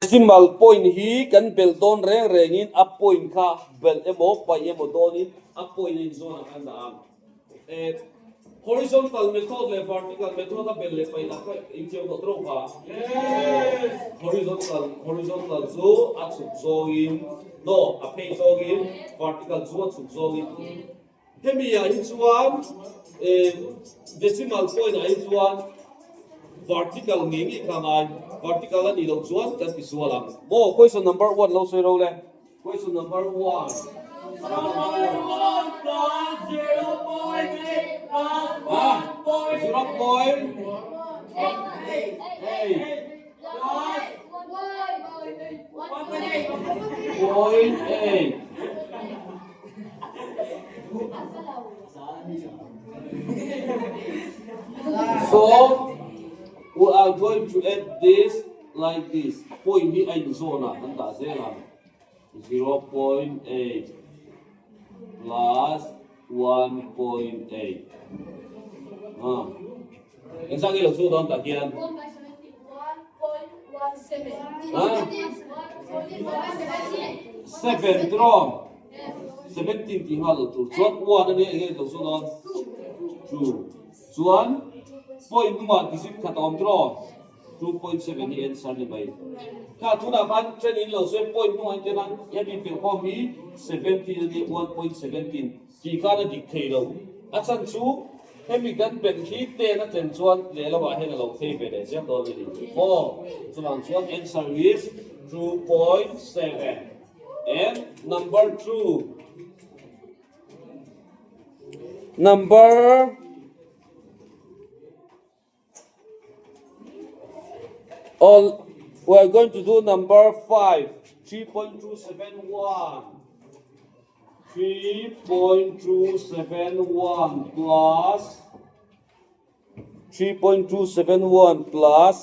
decimal point hi kan bel don reng rengin a point kha bel emo pai emo donin a point in zone kan da horizontal method le vertical method a bel le pai la ka in cheu do tro kha horizontal zo a chuk zo in no a pei zo in vertical zo a chuk zo in hemi ya in chuan decimal point a in chuan vertical ngi kangai vertical ani lo chuan kan ti suala mo question number 1 lo soi ro le question number 1 Number 1 plus 0.8 plus 1.8 point 8 so we are going to add this like this point ni ai zona kan ta zela 0.8 plus 1.8 exactly lo su don ta kian 7 drop 17 ti halo tu chuan 1 ani nge lo su don 2 chuan point numa disit khatom draw 2.7 ni answer ni bai ka thuna ban training lo so point numa tenan yabi pe ko mi 17 ni 1.17 ki ka na dik thei lo achan chu hemi kan ben khi te na chen chuan le lo wa hen lo thei pe de jam do ni o chuan chuan answer is 2.7 and number 2 number all we are going to do number 5 3.271 3.271 plus 3.271 plus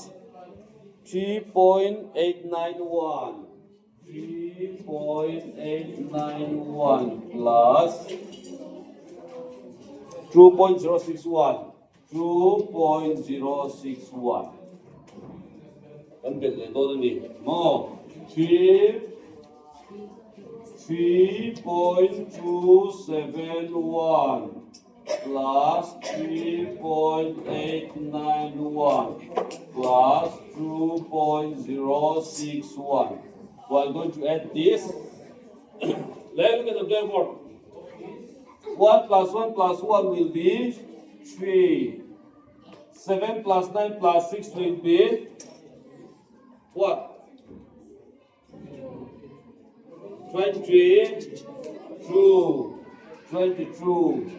3.891 3.891 plus 2.061 2.061 kan bet le do ni mo 3.271 plus 3.891 plus 2.061 we are going to add this let's look at the blackboard 1 plus 1 plus 1 will be 3 7 plus 9 plus 6 will be what? 22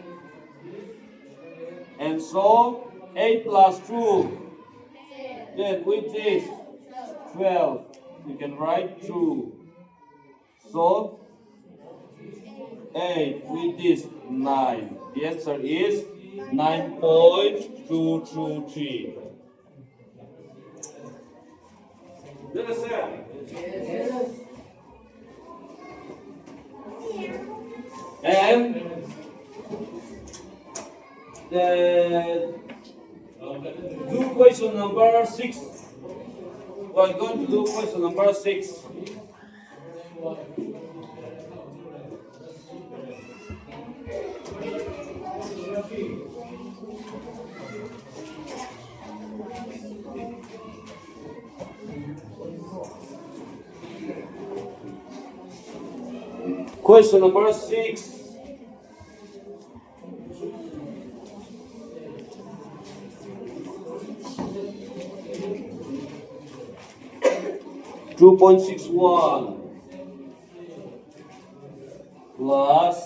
and so 8 plus 2 then with this 12 you can write 2 so 8 with this 9 the answer is 9.223 you understand? And do question number 6. We are going to do question number 6. Question number 6. Two point 6.1 plus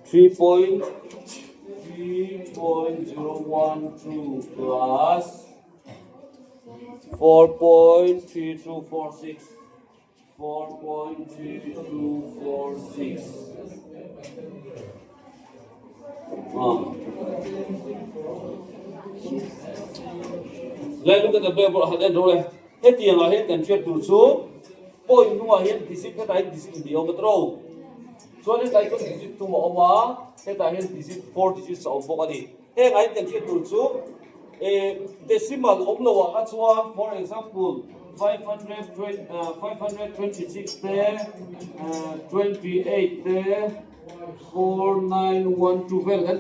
3.012 plus 4.3246 4.3246 let's look at the paper and roll it. Hết tiền là hết cần chuyện tụt xuống point nu hiện disit cái này disit đi ông trâu so cái này có disit tu mà hết này hiện disit 4 disit sau bốc đi hết này cần chuyện tụt xuống decimal om lo wa chuan for example 526 te 28 te 4912 vel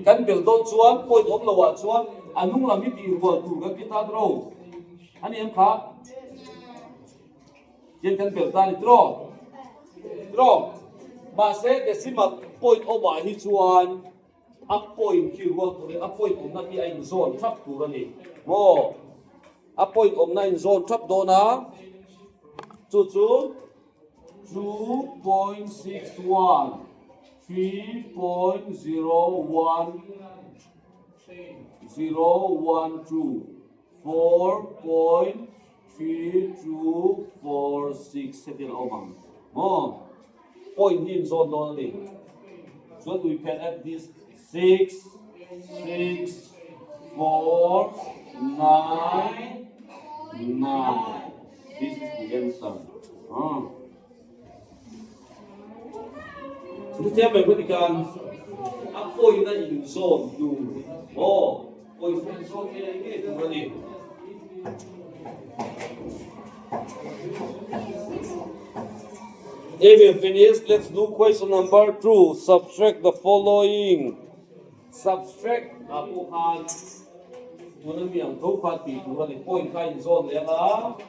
kan bel don chuan point om lo wa chuan anung la mi ti ro tu ga kita dro ani em kha yen kan bel ta ni dro ma se decimal point over hi chuan up point ki ro tu up point om na ti ai zone thap tu ra ni mo up point om na in zone thap do na chu 2.61 3.01 012 4.3246 settle omang mo point in zone do na ni so we can add this 6 4 9 this is the answer so the table put kan apo ina in zone do point in zone ke tu ni if you finish, let's do question number 2. Subtract the following. Subtract apo kan Muna mi ang thâu pha ti tu ni point kai zone le la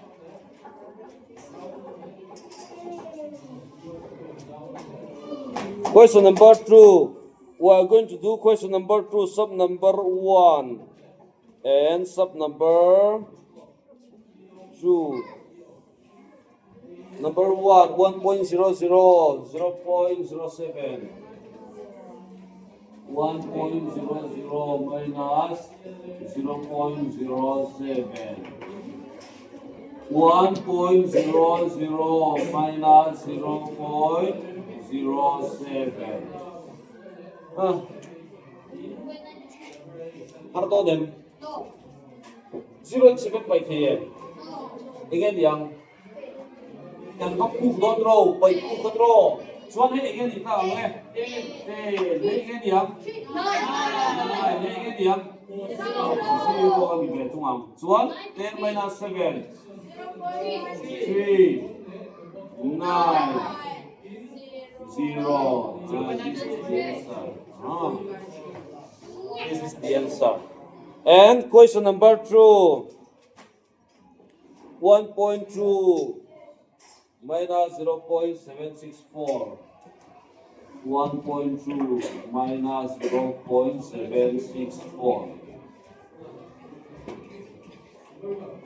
question number 2 we are going to do question number 2 sub number 1 and sub number 2 number 1 1.00 0.07 1.00 minus 0.07 1.00 minus 0.07 Harto dem 0.7 by km again yang hấp cục đón rô bảy cục đón rô chuan hết cái gì ta nghe hết cái điểm này cái điểm zero cái gì trung am chuan 10 minus 7 3 9 0 this is the answer and question number 2 1.2 minus 0.764 1.2 minus 0.764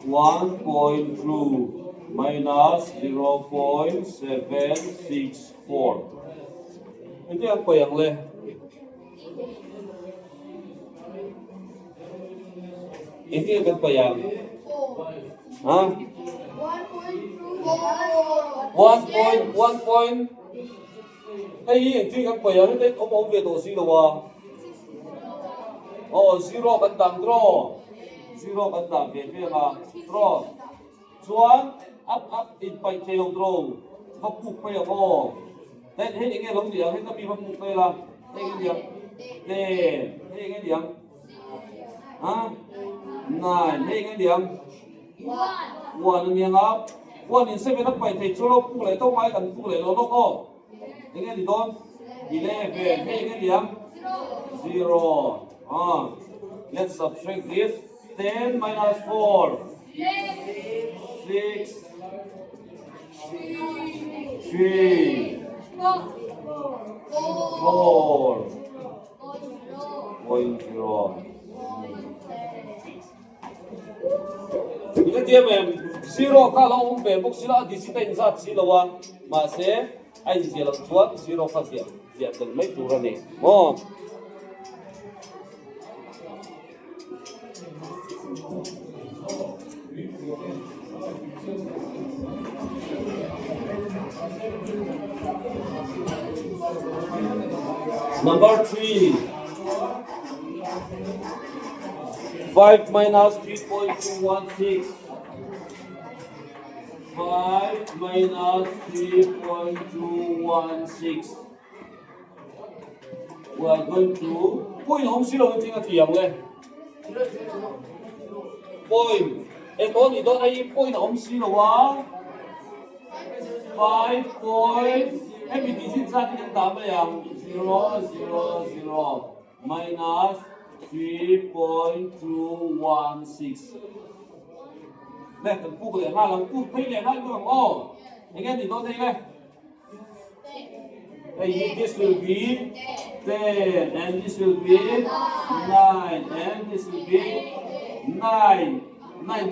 1.2 minus 0.764 Ini apa yang le? Ini apa yang? Hah? 1 point Đây hiện tuy các bây giờ nó ông về tổ sĩ đâu à? 0 bắn tạm draw 0 bắn tạm về phía là draw chuan up in by tail draw hấp cục bây giờ ho đây hết những cái lông gì hết nó bị hấp cục bây là đây cái điểm đây cái điểm hả này đây cái điểm one miếng up one in seven up by tail draw cục lại tao mai cần cục lại nó có những cái gì đó 11 hết cái điểm 0 let's subtract this 10 minus 4 6 3 4.0 Ini dia mem zero kalau umpe buk sila di sita insat sila wa masih ai dia lang buat zero fasia dia akan mai turun ni mo Number 3 5 minus 3.216 5 minus 3.216 we are going to point home sila ang tinggal tiyang le point em bốn thì đó ai point ông xí rồi quá 5 point em bị digit ra thì chúng ta bây giờ 0 0 0 minus 3.216 đây cần phụ để hai lần phụ thấy để hai lần ô anh em thì tôi thấy đây this will be 10 and this will be 9 and this will be 9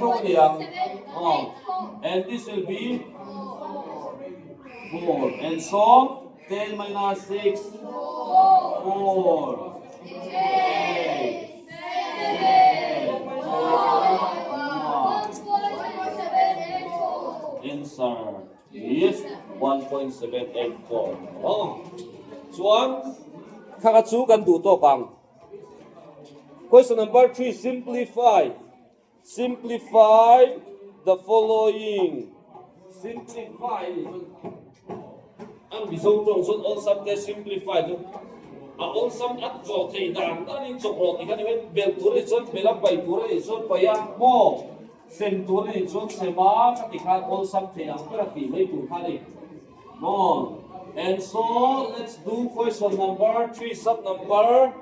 thôi đi and this will be 4 and so 10 minus 6 4 answer is 1.784 Chuan Kakachu can do to bang. Question number 3 simplify the following. Simplify ang bisong trong sun all sum test simplify to all sum at jo thei dan ta ning chok ro ti kan bel tur ri chon bela pai tur ri chon paya mo sen tur ri chon sema ka ti kha all sum thei ang pra ti mai tu kha ni no and so let's do question number 3 sub number.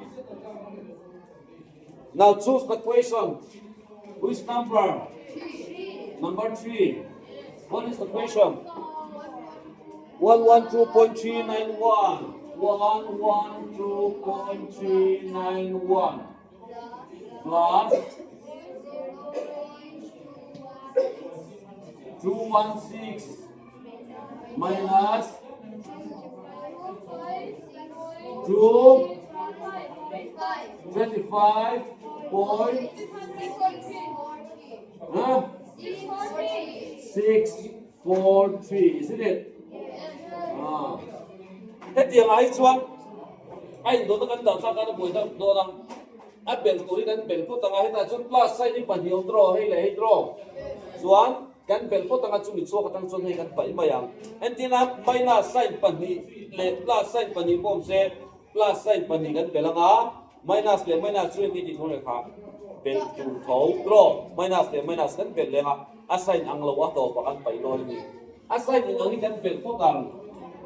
Now choose the question. Which number? Number 3. What is the question? 112.391. 112.391 plus 216 minus 25 point 643, isn't it? Thế tiếng ai chuan anh đó kan da sa kan boi da do lang a bel turi kan bel ko tanga heta chun plus sai ni pan hiom draw hei le hei draw chuan kan bel ko tanga chu mi chu ka tang chun hei kan pai mayang antina minus sign pan ni le plus sign pan ni bom se plus sign pan ni kan belanga minus le minus 20 ti thong le kha bel tu thau draw minus le minus kan bel le nga a sign ang lo wa to pa kan pai lo ni a sign ni ang ni kan bel ko tang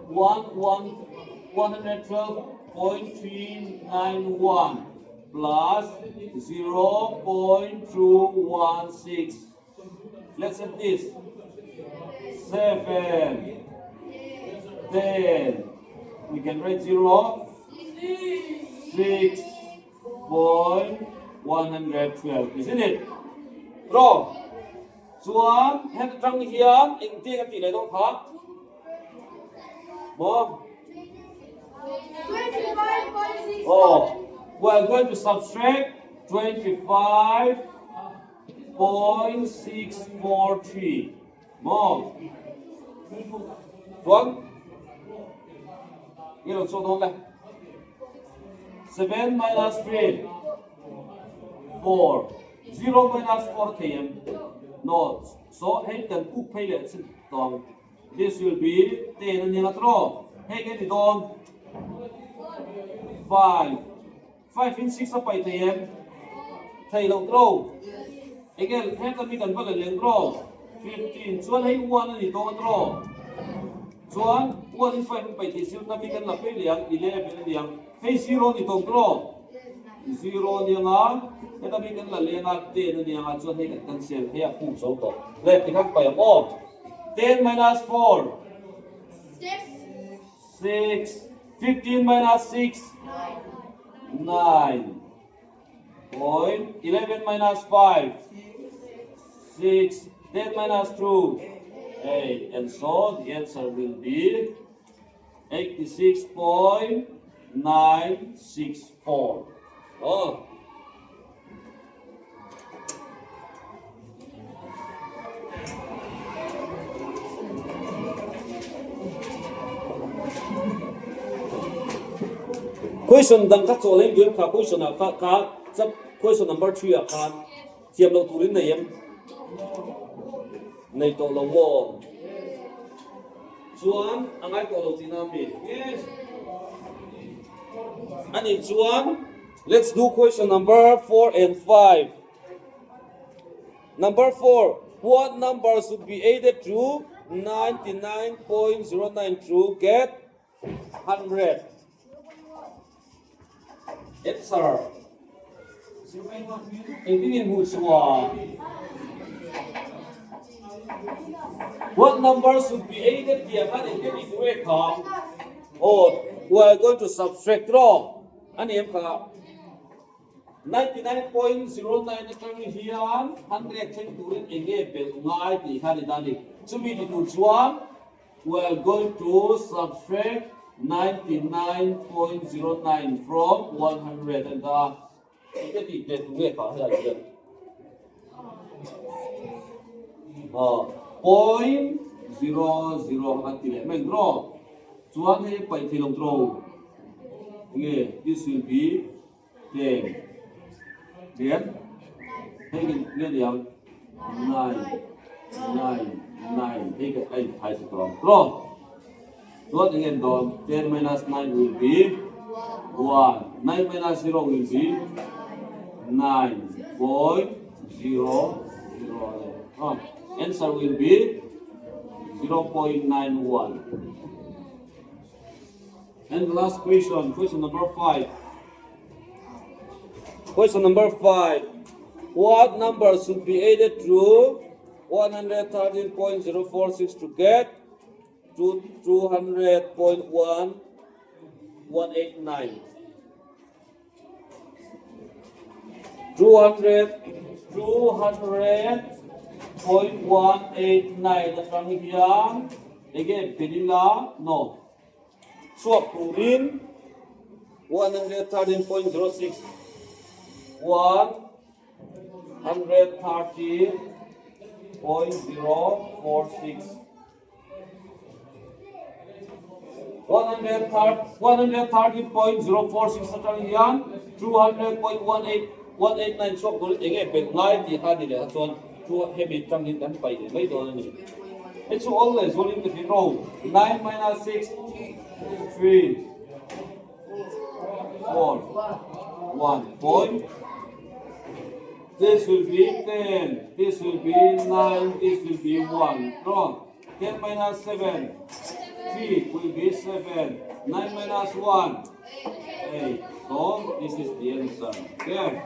112.391 plus 0.216. Let's set this. 7, 10. We can write 0, 6.112. Isn't it? Draw. Chuan, head trăng here, in tia cái tỷ lệ đông khác. More. 25.6. Oh, we're going to subtract 25.643. More. One. You know, so don't let. 7 minus 3. 4. 0 minus 4 km. No. So, hey, can cook pay let's dong. This will be 10 and then a draw. Hey, get it on. 5. 5 in 6 up by 10. Thầy long draw. Again, hey, can we can put a length draw. 15. So, hey, 1 and it on draw. So, 1 in 5 by 10. So, we can lapel 11 young. Hey, 0 and it on draw. 0 niya nga. Ito we can laleng at 10 niya nga. So, hey, can cancel. Hey, kung so to. Let me have by all. 10 minus 4. 6. 15 minus 6. 9. Point. 11 minus 5. 6. 10 minus 2. 8. And so the answer will be 86.964. Oh. Question dang ka cholen yun ka question ka sub question number 3 ka siam lo turin na yem nei to lo wo chuan angai to lo tinam bi yes ani chuan Let's do question number 4 and 5. Number 4. What number should be added to 99.09 to get 100? Answer. What number should be added here? Oh, we are going to subtract draw. 99.09 kami hiyan 100 turin enge belungai di hari tadi. Cumi di tujuan we are going to subtract 99.09 from 100 and enge di belungai ka hari. Point 00 hati le. Main draw. Cuan he pai thilong draw. Okay, this will be 10. Then, take it down. 9. Take it 8. High strong. Draw. What again, Don? 10 minus 9 will be 1. 9 minus 0 will be 9.00. Answer will be 0.91. And the last question, question number 5. Question number 5. What number should be added to 113.046 to get to 200.189? 200.189. That's from here. Again, vanilla, no. Swap to in 113.06. 130.046. 130.046 starting yan 200.189 swap to again but ngai di hadi le son to heavy tang in kan pai de mai do ni. It's always rolling the row. 9 minus 6 3 4 1 point. This will be 10, this will be 9, this will be 1. Draw. 10 minus 7, 3 will be 7. 9 minus 1, 8. So this is the answer. Okay.